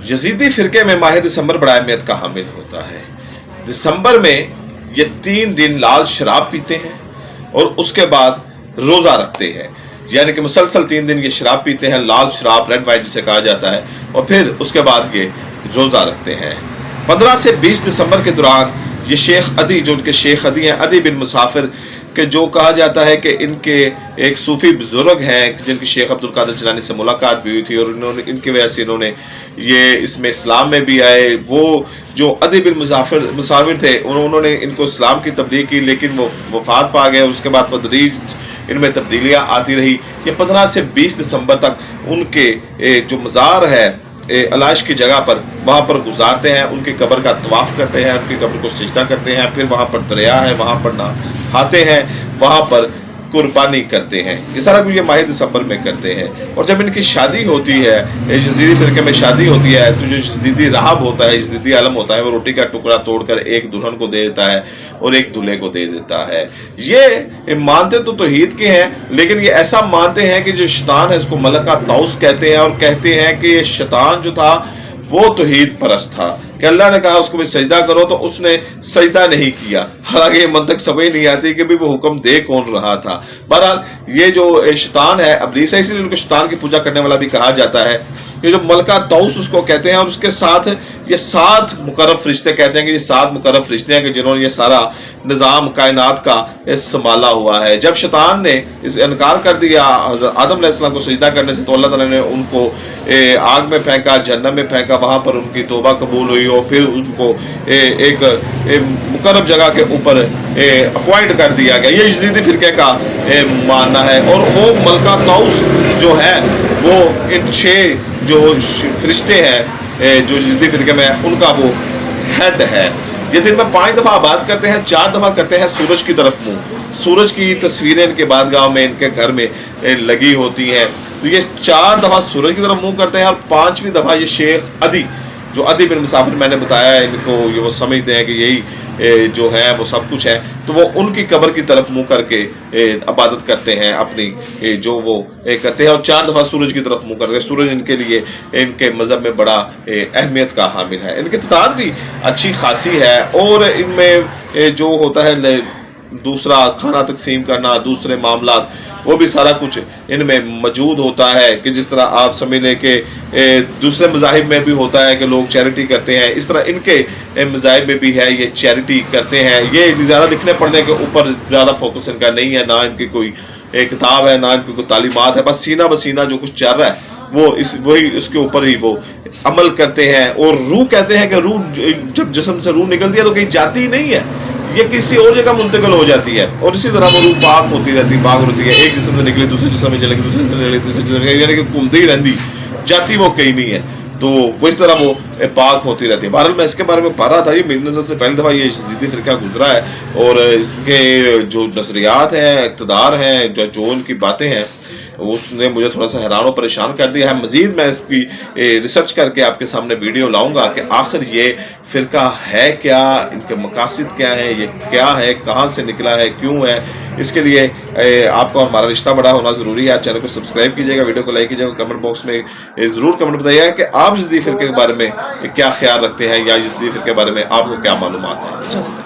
Yazidi फ़िरके में माह दिसंबर बड़ा अहमियत का हामिल होता है। दिसंबर में ये 3 दिन लाल शराब पीते हैं और उसके बाद रोज़ा रखते हैं, यानी कि मुसलसल 3 दिन ये शराब पीते हैं, लाल शराब, रेड वाइन जिसे कहा जाता है, और फिर उसके बाद ये रोज़ा रखते हैं। 15 से 20 दिसंबर के दौरान ये शेख अदी, जो उनके शेख अदी हैं, अदी बिन मुसाफिर के, जो कहा जाता है कि इनके एक सूफ़ी बुज़ुर्ग हैं जिनकी शेख अब्दुल कादिर जिलानी से मुलाकात भी हुई थी और इन्होंने, इनकी वजह से इन्होंने ये इसमें इस्लाम में भी आए। वो जो अदी बिन मुसाफिर थे उन्होंने इनको इस्लाम की तबलीग की, लेकिन वो वफ़ात पा गए। उसके बाद तदरीज इनमें तब्दीलियाँ आती रही। ये 15 से 20 दिसंबर तक उनके जो मज़ार है अलाइश की जगह पर, वहाँ पर गुजारते हैं, उनकी कब्र का तवाफ़ करते हैं, उनकी कब्र को सजदा करते हैं, फिर वहाँ पर दरिया है, वहाँ पर नहाते हैं, वहाँ पर कुर्बानी करते हैं। ये सारा कुछ ये माह दिसंबर में करते हैं। और जब इनकी शादी होती है, यजीदी फ़िरके में शादी होती है, तो जो यजीदी राहब होता है, यजीदी आलम होता है, वो रोटी का टुकड़ा तोड़कर एक दुल्हन को दे देता है और एक दूल्हे को दे देता है। ये मानते तो तौहीद के हैं, लेकिन ये ऐसा मानते हैं कि जो शैतान है इसको मलका ताउस कहते हैं, और कहते हैं कि ये शैतान जो था वो तौहीद परस्त था, कि अल्लाह ने कहा उसको भी सजदा करो तो उसने सजदा नहीं किया। हालांकि ये मंतक समझ नहीं आती कि भी वो हुक्म दे कौन रहा था। बहरहाल ये जो शैतान है, इब्लीस है, इसलिए उनको शैतान की पूजा करने वाला भी कहा जाता है। ये जो मलका ताउस उसको कहते हैं, और उसके साथ ये 7 मुकर्रब फरिश्ते कहते हैं कि ये 7 मुकर्रब फरिश्ते हैं कि जिन्होंने ये सारा निज़ाम कायनात का संभाला हुआ है। जब शैतान ने इस इनकार कर दिया आदम अलैहिस्सलाम को सजदा करने से, तो अल्लाह ताला ने उनको आग में फेंका, जहन्नम में फेंका, वहाँ पर उनकी तौबा कबूल हुई और फिर उनको एक मुकर्रब जगह के ऊपर अपॉइंट कर दिया गया। ये यजीदी फ़िरके का मानना है। और वो मलका ताउस जो है वो इन 6 जो फरिश्ते हैं जो यजीदी फ़िरके में है, उनका वो हेड है। ये दिन में 5 दफ़ा आबाद करते हैं, 4 दफ़ा करते हैं सूरज की तरफ मुँह। सूरज की तस्वीरें इनके बादगाह में, इनके घर में लगी होती हैं। तो ये 4 दफ़ा सूरज की तरफ मुँह करते हैं, और 5वीं दफ़ा ये शेख अदी, जो अदी बिन मुसाफिर मैंने बताया, इनको ये वो समझते हैं कि यही जो है वो सब कुछ है, तो वो उनकी कब्र की तरफ मुँह करके इबादत करते हैं अपनी, जो वो करते हैं, और 4 दफ़ा सूरज की तरफ मुँह करके। सूरज इनके लिए, इनके मज़हब में बड़ा अहमियत का हामिल है। इनकी तादाद भी अच्छी खासी है, और इनमें जो होता है दूसरा खाना तकसीम करना, दूसरे मामलात, वो भी सारा कुछ इनमें मौजूद होता है। कि जिस तरह आप समझ लें कि दूसरे मज़ाहिब में भी होता है कि लोग चैरिटी करते हैं, इस तरह इनके मज़ाहिब में भी है, ये चैरिटी करते हैं। ये ज़्यादा लिखने पढ़ने के ऊपर ज़्यादा फोकस इनका नहीं है, ना इनकी कोई किताब है, ना इनकी कोई तालीमात है, बस सीना बसीना जो कुछ चल रहा है वही उसके ऊपर ही वो अमल करते हैं। और रूह कहते हैं कि रूह जब जिस्म से रूह निकलती है तो कहीं जाती ही नहीं है, ये किसी और जगह मुंतकिल हो जाती है, और इसी तरह वो रूह पाक होती रहती, पाक होती है, एक जिस्म से निकली दूसरे जिस्म में चलेगी, दूसरे जिस्म से निकली तीसरे जिस्म में, यानी कि घूमती ही रहती, जाती वो कहीं नहीं है। तो वो इस तरह वो पाक होती रहती है। बहरहाल मैं इसके बारे में पढ़ रहा था, ये मेरी नज़र से पहली दफ़ा ये यजीदी फ़िरका गुजरा है, और इसके जो नज़रियात हैं, इक़्तिदार हैं, जो उनकी बातें हैं, उसने मुझे थोड़ा सा हैरान और परेशान कर दिया है। मज़ीद मैं इसकी रिसर्च करके आपके सामने वीडियो लाऊंगा कि आखिर ये फ़िरका है क्या, इनके मकासद क्या है, ये क्या है, कहाँ से निकला है, क्यों है। इसके लिए आपको हमारा रिश्ता बड़ा होना ज़रूरी है। आप चैनल को सब्सक्राइब कीजिएगा, वीडियो को लाइक कीजिएगा, कमेंट बॉक्स में ज़रूर कमेंट बताइएगा कि आप यजीदी फ़िरके के बारे में क्या ख्याल रखते हैं, या यजीदी फ़िरके के बारे में आपको क्या मालूमात है।